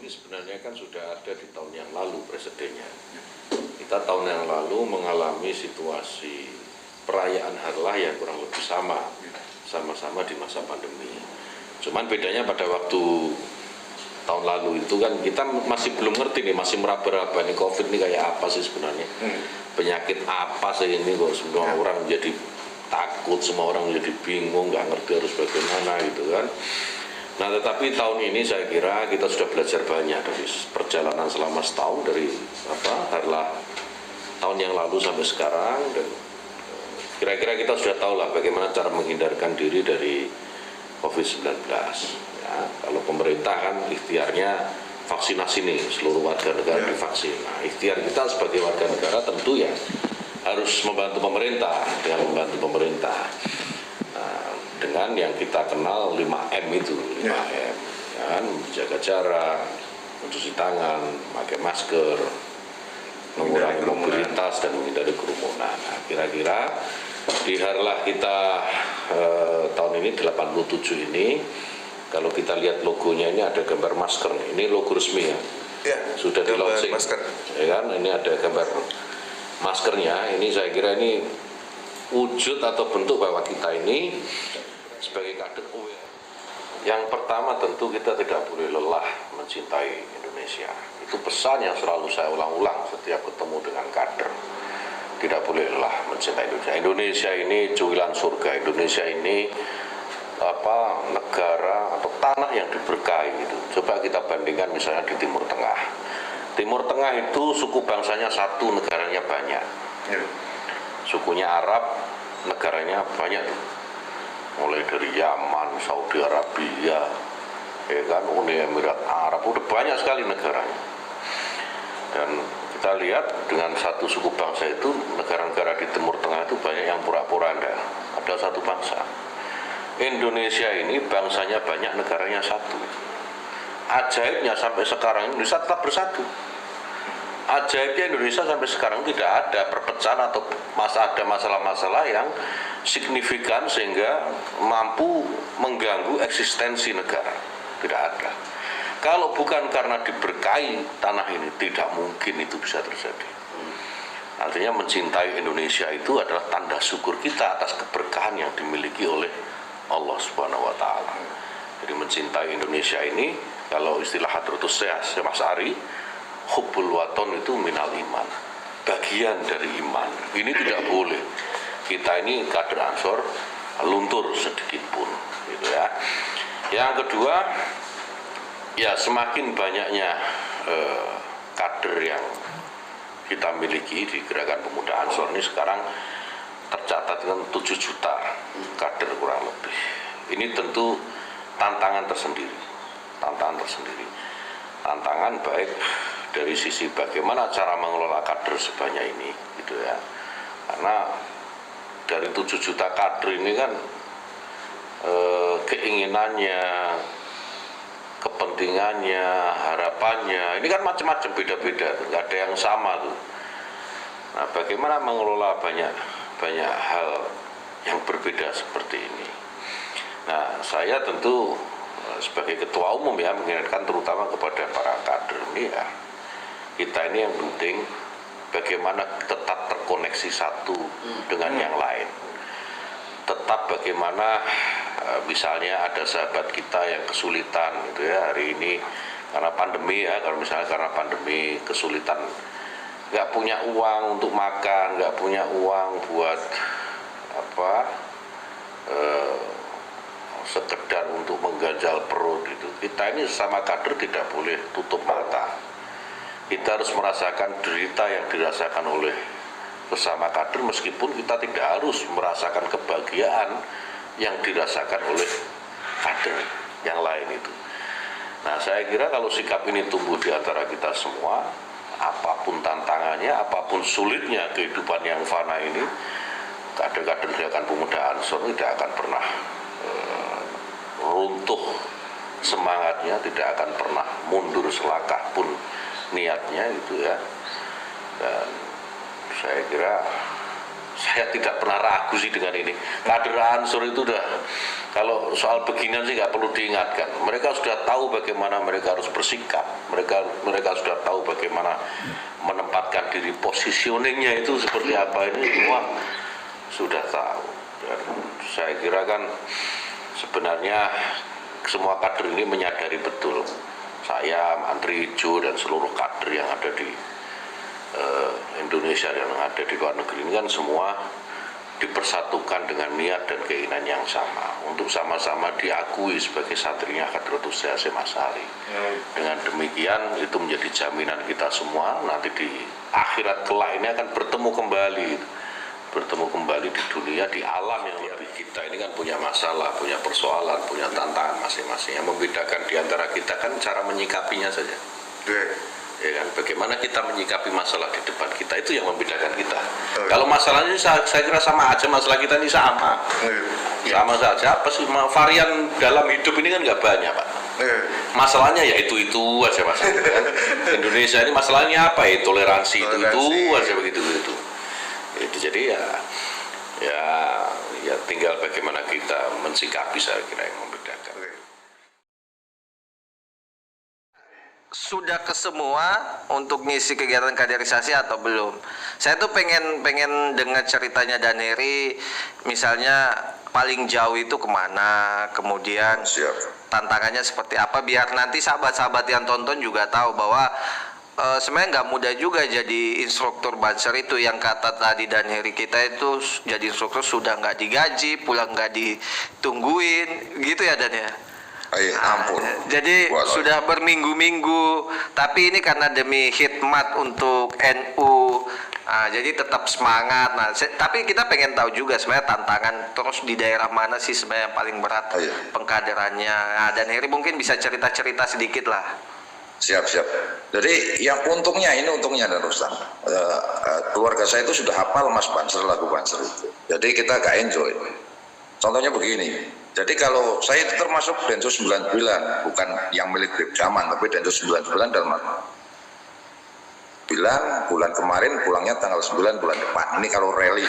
sebenarnya kan sudah ada di tahun yang lalu presidennya. Kita tahun yang lalu mengalami situasi perayaan harlah yang kurang lebih sama-sama di masa pandemi. Cuman bedanya pada waktu tahun lalu itu kan kita masih belum ngerti nih, masih meraba-raba nih COVID ini kayak apa sih sebenarnya. Penyakit apa sih ini kok semua orang jadi takut, semua orang jadi bingung, nggak ngerti harus bagaimana gitu kan. Nah tetapi tahun ini saya kira kita sudah belajar banyak dari perjalanan selama setahun dari harlah tahun yang lalu sampai sekarang, dan kira-kira kita sudah tahu lah bagaimana cara menghindarkan diri dari COVID-19. Ya, kalau pemerintah kan ikhtiarnya vaksinasi nih, seluruh warga negara divaksin. Nah ikhtiar kita sebagai warga negara tentu ya harus membantu pemerintah dengan membantu pemerintah. Dengan yang kita kenal 5M itu, 5M, kan, menjaga jarak, mencuci tangan, pakai masker, mengurangi mobilitas dan menghindari kerumunan. Nah, kira-kira di harlah kita tahun ini 87 ini, kalau kita lihat logonya ini ada gambar masker, ini logo resmi ya, sudah di launching, ya kan, ini ada gambar maskernya. Ini saya kira ini wujud atau bentuk bahwa kita ini sebagai kader aware. Yang pertama tentu kita tidak boleh lelah mencintai Indonesia. Itu pesan yang selalu saya ulang-ulang setiap ketemu dengan kader. Tidak boleh lelah mencintai Indonesia. Indonesia ini cuilan surga. Indonesia ini negara atau tanah yang diberkahi gitu. Coba kita bandingkan misalnya di Timur Tengah. Timur Tengah itu suku bangsanya satu, negaranya banyak. Sukunya Arab, negaranya banyak tuh. Mulai dari Yaman, Saudi Arabia, ya kan, Uni Emirat Arab, udah banyak sekali negaranya. Dan kita lihat dengan satu suku bangsa itu, negara-negara di Timur Tengah itu banyak yang pura-pura ada satu bangsa. Indonesia ini bangsanya banyak, negaranya satu. Ajaibnya sampai sekarang Indonesia tetap bersatu. Ajaibnya Indonesia sampai sekarang tidak ada perpecahan atau ada masalah-masalah yang signifikan sehingga mampu mengganggu eksistensi negara. Tidak ada. Kalau bukan karena diberkahi tanah ini, tidak mungkin itu bisa terjadi. Artinya mencintai Indonesia itu adalah tanda syukur kita atas keberkahan yang dimiliki oleh Allah Subhanahu wa Ta'ala. Jadi mencintai Indonesia ini, kalau istilah Hadratus Syekh Mas Ari, hubbul waton itu minal iman, bagian dari iman. Ini tidak boleh kita ini kader Ansor luntur sedikit pun, gitu ya. Yang kedua, ya semakin banyaknya kader yang kita miliki di Gerakan Pemuda Ansor ini sekarang tercatat dengan 7 juta kader kurang lebih. Ini tentu tantangan tersendiri, tantangan baik dari sisi bagaimana cara mengelola kader sebanyak ini, gitu ya. Karena dari 7 juta kader ini kan keinginannya, kepentingannya, harapannya, ini kan macam-macam, beda-beda, nggak ada yang sama tuh. Nah, bagaimana mengelola banyak hal yang berbeda seperti ini. Nah, saya tentu sebagai ketua umum ya mengingatkan terutama kepada para kader ini ya, kita ini yang penting bagaimana tetap terkoneksi satu dengan yang lain. Tetap bagaimana misalnya ada sahabat kita yang kesulitan gitu ya hari ini karena pandemi ya, kalau misalnya karena pandemi kesulitan, nggak punya uang untuk makan, nggak punya uang buat sekedar untuk mengganjal perut itu. Kita ini sesama kader tidak boleh tutup mata. Kita harus merasakan derita yang dirasakan oleh sesama kader meskipun kita tidak harus merasakan kebahagiaan yang dirasakan oleh kader yang lain itu. Nah, saya kira kalau sikap ini tumbuh di antara kita semua, apapun tantangannya, apapun sulitnya kehidupan yang fana ini, kader-kader Gerakan Pemuda Ansor tidak akan pernah runtuh semangatnya, tidak akan pernah mundur selangkah pun niatnya gitu ya. Dan saya kira saya tidak pernah ragu sih dengan ini. Kader Ansor itu udah, kalau soal beginian sih nggak perlu diingatkan. Mereka sudah tahu bagaimana mereka harus bersikap. Mereka sudah tahu bagaimana menempatkan diri, positioningnya itu seperti apa, ini semua sudah tahu. Dan saya kira kan sebenarnya semua kader ini menyadari betul. Saya, Andri Jo, dan seluruh kader yang ada di Indonesia dan yang ada di luar negeri ini kan semua dipersatukan dengan niat dan keinginan yang sama untuk sama-sama diakui sebagai satrinya Hadratus Syekh Hasyim Asy'ari. Dengan demikian itu menjadi jaminan kita semua nanti di akhirat kelak ini akan bertemu kembali di dunia, di alam yang lebih. Kita ini kan punya masalah, punya persoalan, punya tantangan masing-masing. Yang membedakan di antara kita kan cara menyikapinya saja. Ya kan, bagaimana kita menyikapi masalah di depan kita, itu yang membedakan kita. Kalau masalahnya saya kira sama aja, masalah kita ini sama. Sama saja, apa sih varian dalam hidup ini kan nggak banyak, Pak. Masalahnya ya itu aja masalah. Kan? Indonesia ini masalahnya apa ya? Toleransi itu aja begitu. Itu jadi ya tinggal bagaimana kita mensikapi, saya kira yang membedakan. Sudah ke semua untuk ngisi kegiatan kaderisasi atau belum? Saya tuh pengen dengar ceritanya Danheri, misalnya paling jauh itu kemana, kemudian tantangannya seperti apa, biar nanti sahabat-sahabat yang tonton juga tahu bahwa sebenarnya nggak mudah juga jadi instruktur Banser itu. Yang kata tadi Danheri, kita itu jadi instruktur sudah nggak digaji, pulang nggak ditungguin, gitu ya Dan ya? Ampun. Jadi sudah berminggu-minggu, tapi ini karena demi khidmat untuk NU, jadi tetap semangat. Nah, tapi kita pengen tahu juga sebenarnya tantangan terus di daerah mana sih sebenarnya yang paling berat pengkaderannya. Nah, dan Heri mungkin bisa cerita-cerita sedikit lah. Siap. Jadi yang untungnya dan Rustam, keluarga saya itu sudah hafal Mas Banser, lagu Banser itu. Jadi kita gak enjoy. Contohnya begini. Jadi kalau saya itu termasuk Densus 99, bukan yang milik Brib Zaman, tapi Densus 99 dalam bulan kemarin, pulangnya tanggal 9 bulan depan. Ini kalau rally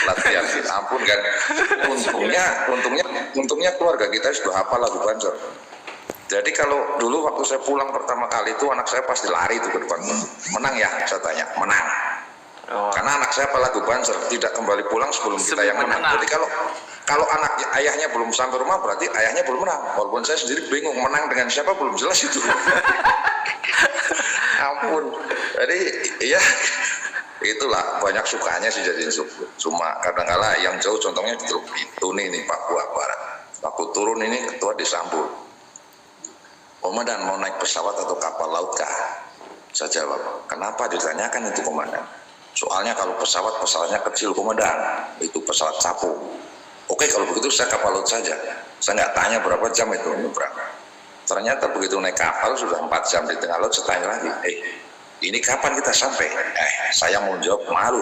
latihan, ampun kan. Untungnya keluarga kita sudah hafal lagu Banser. Jadi kalau dulu waktu saya pulang pertama kali itu anak saya pasti lari itu ke depan. Menang ya, saya tanya, menang. Karena anak saya apa lagu Banser, tidak kembali pulang sebelum kita yang menang. Jadi kalau ayahnya belum sampai rumah berarti ayahnya belum menang. Walaupun saya sendiri bingung menang dengan siapa belum jelas itu. Ampun. Jadi ya itulah banyak sukanya sih jadi instruktur. Cuma kadang-kala yang jauh contohnya di Teluk Bintuni nih, Papua Barat. Waktu turun ini ketua disambut. Komandan mau naik pesawat atau kapal laut kah? Saya jawab, kenapa ditanyakan itu komandan? Soalnya kalau pesawatnya kecil komandan, itu pesawat capung. Oke, kalau begitu saya kapal laut saja. Saya nggak tanya berapa jam itu nyebrang. Ternyata begitu naik kapal sudah 4 jam di tengah laut, saya tanya lagi, ini kapan kita sampai? Saya mau jawab malu.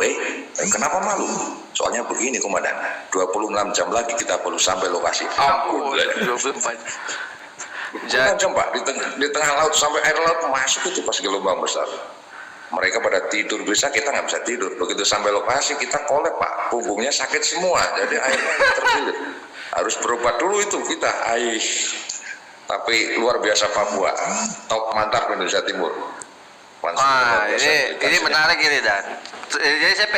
Kenapa malu? Soalnya begini komandan, 26 jam lagi kita baru sampai lokasi. Ampun. 24 jam Pak, di tengah laut sampai air laut masuk itu pas gelombang besar. Mereka pada tidur, bisa kita nggak bisa tidur. Begitu sampai lokasi kita kolek Pak, punggungnya sakit semua, jadi airnya terkilir. Harus berobat dulu itu kita. Tapi luar biasa Papua, top mantap Indonesia Timur. Ini menarik ini Dan. Jadi saya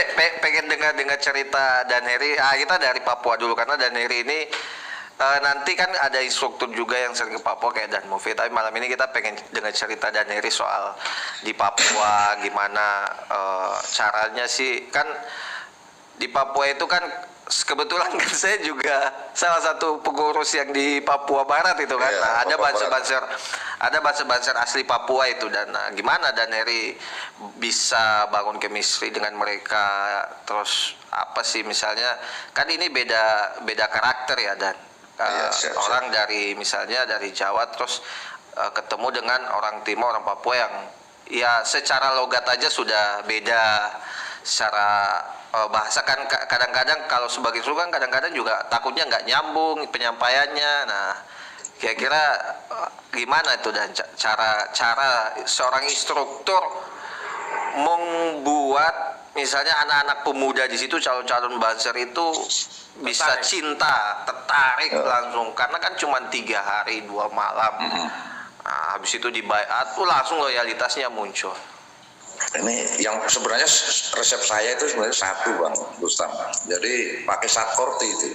pengen dengar cerita Danheri. Kita dari Papua dulu karena Danheri ini nanti kan ada instruktur juga yang sering ke Papua kayak Dan Mufid, tapi malam ini kita pengen dengar cerita Danheri soal di Papua gimana caranya sih. Kan di Papua itu kan kebetulan kan saya juga salah satu pengurus yang di Papua Barat itu kan. Nah, ada banser asli Papua itu. Dan gimana Danheri bisa bangun chemistry dengan mereka, terus apa sih misalnya kan ini beda karakter ya Dan. Orang dari misalnya dari Jawa terus ketemu dengan orang Timur, orang Papua yang ya secara logat aja sudah beda, secara bahasa kan kadang-kadang kalau sebagai suku kan kadang-kadang juga takutnya nggak nyambung penyampaiannya. Nah, kira-kira gimana itu Dan cara seorang instruktur membuat misalnya anak-anak pemuda di situ calon-calon Banser itu bisa tertarik langsung karena kan cuma 3 hari 2 malam. Nah, habis itu dibayar tuh langsung loyalitasnya muncul. Ini yang sebenarnya resep saya itu sebenarnya satu Bang Rustam. Jadi pakai Satkorti itu.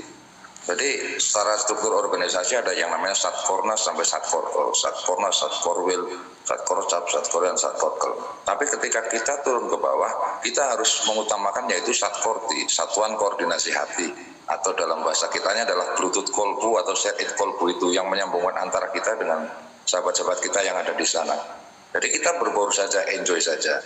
Jadi secara struktur organisasi ada yang namanya Satkornas sampai Satkorkol, Satkornas, Satkorwil, Satkorcap, Satkoran, Satkorkel. Tapi ketika kita turun ke bawah, kita harus mengutamakan yaitu Satkorti, Satuan Koordinasi Hati, atau dalam bahasa kitanya adalah Bluetooth Kolbu atau Set-It Kolbu itu yang menyambungkan antara kita dengan sahabat-sahabat kita yang ada di sana. Jadi kita berbaur saja, enjoy saja.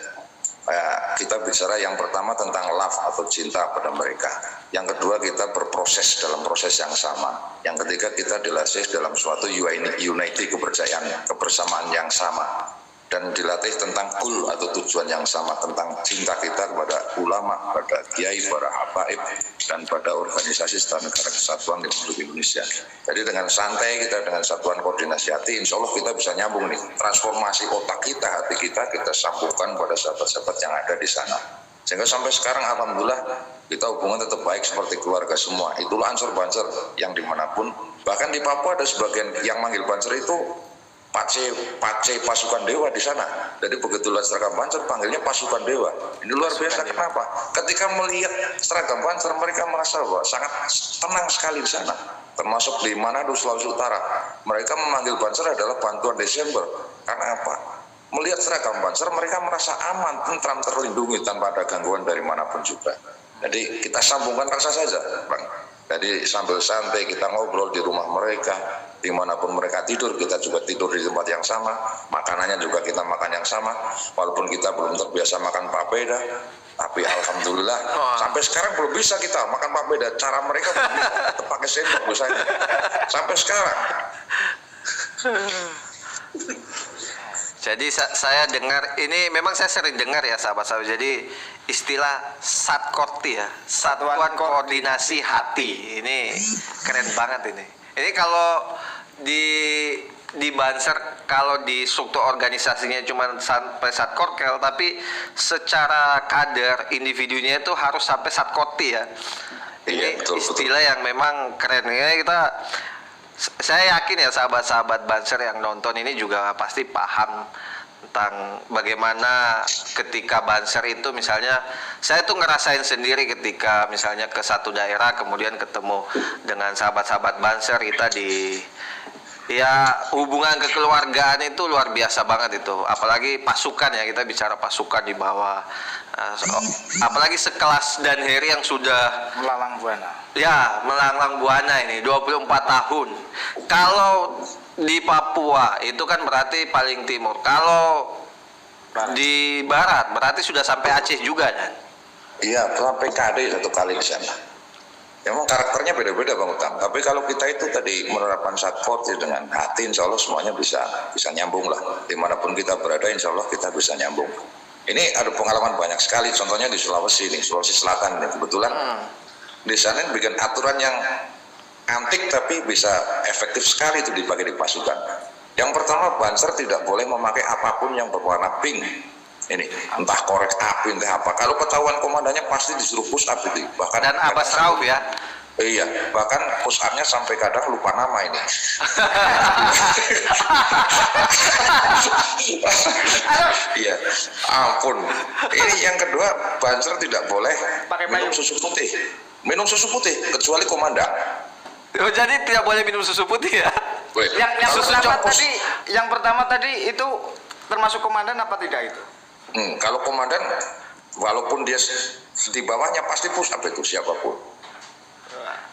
Kita bicara yang pertama tentang love atau cinta pada mereka. Yang kedua kita berproses dalam proses yang sama. Yang ketiga kita dilatih dalam suatu unity kebersamaan yang sama. Dan dilatih tentang goal atau tujuan yang sama, tentang cinta kita kepada ulama, pada kiai, para habaib, dan pada organisasi Setara Negara Kesatuan Republik Indonesia. Jadi dengan santai kita, dengan Satuan Koordinasi Hati, insya Allah kita bisa nyambung nih, transformasi otak kita, hati kita sambungkan pada sahabat-sahabat yang ada di sana. Sehingga sampai sekarang Alhamdulillah kita hubungan tetap baik seperti keluarga semua. Itulah Ansor Banser yang dimanapun. Bahkan di Papua ada sebagian yang manggil Banser itu Pace pasukan dewa di sana. Jadi begitu lihat seragam Banser panggilnya pasukan dewa. Ini luar biasa. Kenapa? Ketika melihat seragam Banser mereka merasa bahwa sangat tenang sekali di sana. Termasuk di Manado, Sulawesi Utara. Mereka memanggil Banser adalah bantuan Desember. Karena apa? Melihat seragam Banser mereka merasa aman, tentram, terlindungi tanpa ada gangguan dari manapun juga. Jadi kita sambungkan rasa saja, Bang. Jadi sambil santai kita ngobrol di rumah mereka, dimanapun mereka tidur kita juga tidur di tempat yang sama, makanannya juga kita makan yang sama, walaupun kita belum terbiasa makan papeda, tapi alhamdulillah sampai sekarang belum bisa kita makan papeda, cara mereka pakai sendok misalnya, sampai sekarang. Jadi saya dengar, ini memang saya sering dengar ya sahabat-sahabat, jadi istilah Satkorti ya, Satuan Koordinasi Hati, ini keren banget ini. Ini kalau di Banser, kalau di struktur organisasinya cuma sampai Satkorkel, tapi secara kader individunya itu harus sampai Satkorti ya. Ini betul, istilah yang memang keren ya. Saya yakin ya sahabat-sahabat Banser yang nonton ini juga pasti paham tentang bagaimana ketika Banser itu, misalnya saya tuh ngerasain sendiri ketika misalnya ke satu daerah kemudian ketemu dengan sahabat-sahabat Banser, kita hubungan kekeluargaan itu luar biasa banget itu, apalagi pasukan ya, kita bicara pasukan di bawah, apalagi sekelas Dan Heri yang sudah melanglang buana. Ya, melanglang buana ini 24 tahun. Kalau di Papua itu kan berarti paling timur. Kalau di barat berarti sudah sampai Aceh juga kan? Iya, sampai KD satu kali di sana. Memang karakternya beda-beda Bang Utang. Tapi kalau kita itu tadi menerapkan Satkorti dengan hati, insya Allah semuanya bisa nyambung lah. Dimanapun kita berada, insya Allah kita bisa nyambung. Ini ada pengalaman banyak sekali. Contohnya di Sulawesi Selatan ini kebetulan. Di sana bikin aturan yang antik tapi bisa efektif sekali itu dipakai di pasukan. Yang pertama, Banser tidak boleh memakai apapun yang berwarna pink. Ini entah korek api entah apa. Kalau ketahuan komandannya pasti disuruh push up itu. Bahkan dan Abbas Rauf ya. Iya, bahkan push up-nya sampai kadang lupa nama ini. Iya, ampun. Ini yang kedua, Banser tidak boleh minum susu putih. Minum susu putih kecuali komandan. Oh, jadi tidak boleh minum susu putih ya? Yang pertama tadi itu termasuk komandan apa tidak itu? Kalau komandan, walaupun dia di bawahnya pasti push up itu siapapun.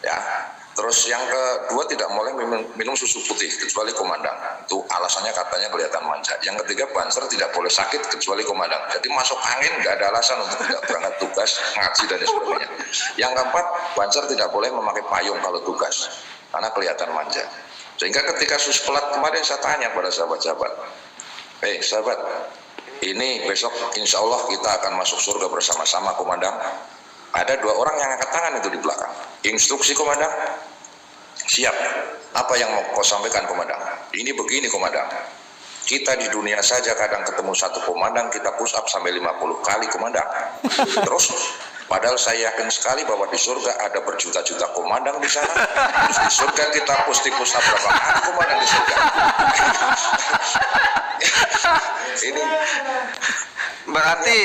Ya. Terus yang kedua tidak boleh minum susu putih kecuali komandan. Itu alasannya katanya kelihatan manja. Yang ketiga, Banser tidak boleh sakit kecuali komandan. Jadi masuk angin nggak ada alasan untuk tidak berangkat tugas, ngaji dan sebagainya. Yang keempat, Banser tidak boleh memakai payung kalau tugas karena kelihatan manja. Sehingga ketika Suspelat kemarin saya tanya pada sahabat-sahabat, sahabat, ini besok insya Allah kita akan masuk surga bersama-sama komandan. Ada 2 orang yang angkat tangan itu di belakang. Instruksi komandan, siap. Apa yang mau kau sampaikan komandan? Ini begini komandan. Kita di dunia saja kadang ketemu satu komandan, kita push up sampai 50 kali komandan. Terus, padahal saya yakin sekali bahwa di surga ada berjuta-juta komandan di sana. Terus di surga kita push up berapa kali komandan di surga. Ini Berarti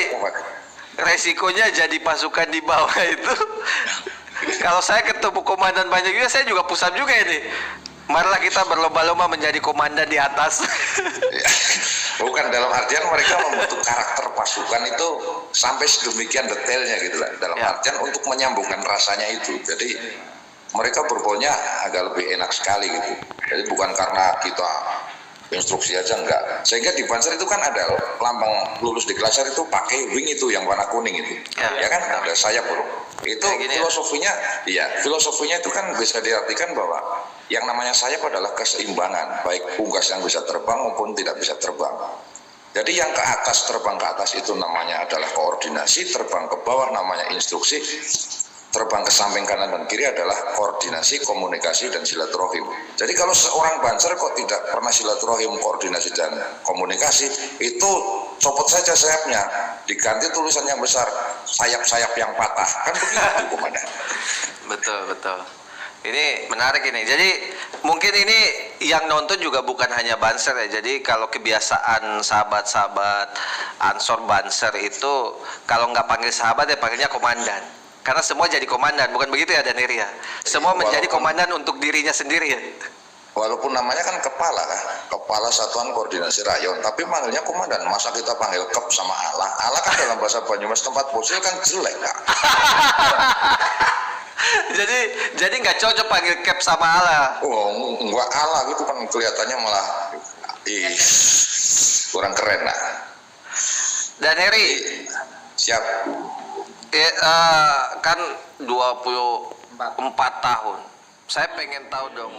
resikonya jadi pasukan di bawah itu. Kalau saya ketemu komandan banyak juga, saya juga pusat juga ini. Marilah kita berlomba-lomba menjadi komandan di atas. ya, bukan dalam artian mereka membentuk karakter pasukan itu sampai sedemikian detailnya gitu lah. Dalam Ya. artian untuk menyambungkan rasanya itu. Jadi mereka berpolnya agak lebih enak sekali gitu. Jadi bukan karena kita instruksi aja enggak. Sehingga di Panzer itu kan ada lambang lulus di Klasar itu pakai wing itu yang warna kuning itu. Ya. Ya kan ada sayap bro. Itu Kayak gini ya? filosofinya, iya filosofinya itu kan bisa diartikan bahwa yang namanya sayap adalah keseimbangan, baik unggas yang bisa terbang maupun tidak bisa terbang. Jadi yang ke atas terbang ke atas itu namanya adalah koordinasi, terbang ke bawah namanya instruksi, terbang ke samping kanan dan kiri adalah koordinasi, komunikasi, dan silaturahim. Jadi kalau seorang Banser kok tidak pernah silaturahim, koordinasi, dan komunikasi, itu copot saja sayapnya, diganti tulisan yang besar, sayap-sayap yang patah. Kan begitu, Komandan. Betul. Ini menarik ini. Jadi mungkin ini yang nonton juga bukan hanya Banser ya. Jadi kalau kebiasaan sahabat-sahabat Ansor Banser itu kalau nggak panggil sahabat ya panggilnya komandan. Karena semua jadi komandan, bukan begitu ya Danheri ya? Semua menjadi komandan untuk dirinya sendiri ya. Walaupun namanya kan kepala Satuan Koordinasi Rayon, tapi manggilnya komandan. Masa kita panggil kep sama Allah? Allah kan dalam bahasa Banyumas tempat fosil kan jelek, Kak. jadi nggak cocok panggil Cap sama Allah. Oh, enggak Allah gitu kan kelihatannya malah kurang keren lah. Danheri, Siap. kan 24 tahun. Saya pengen tahu dong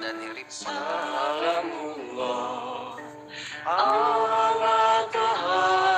Danheri. Salamullah ala Tuhan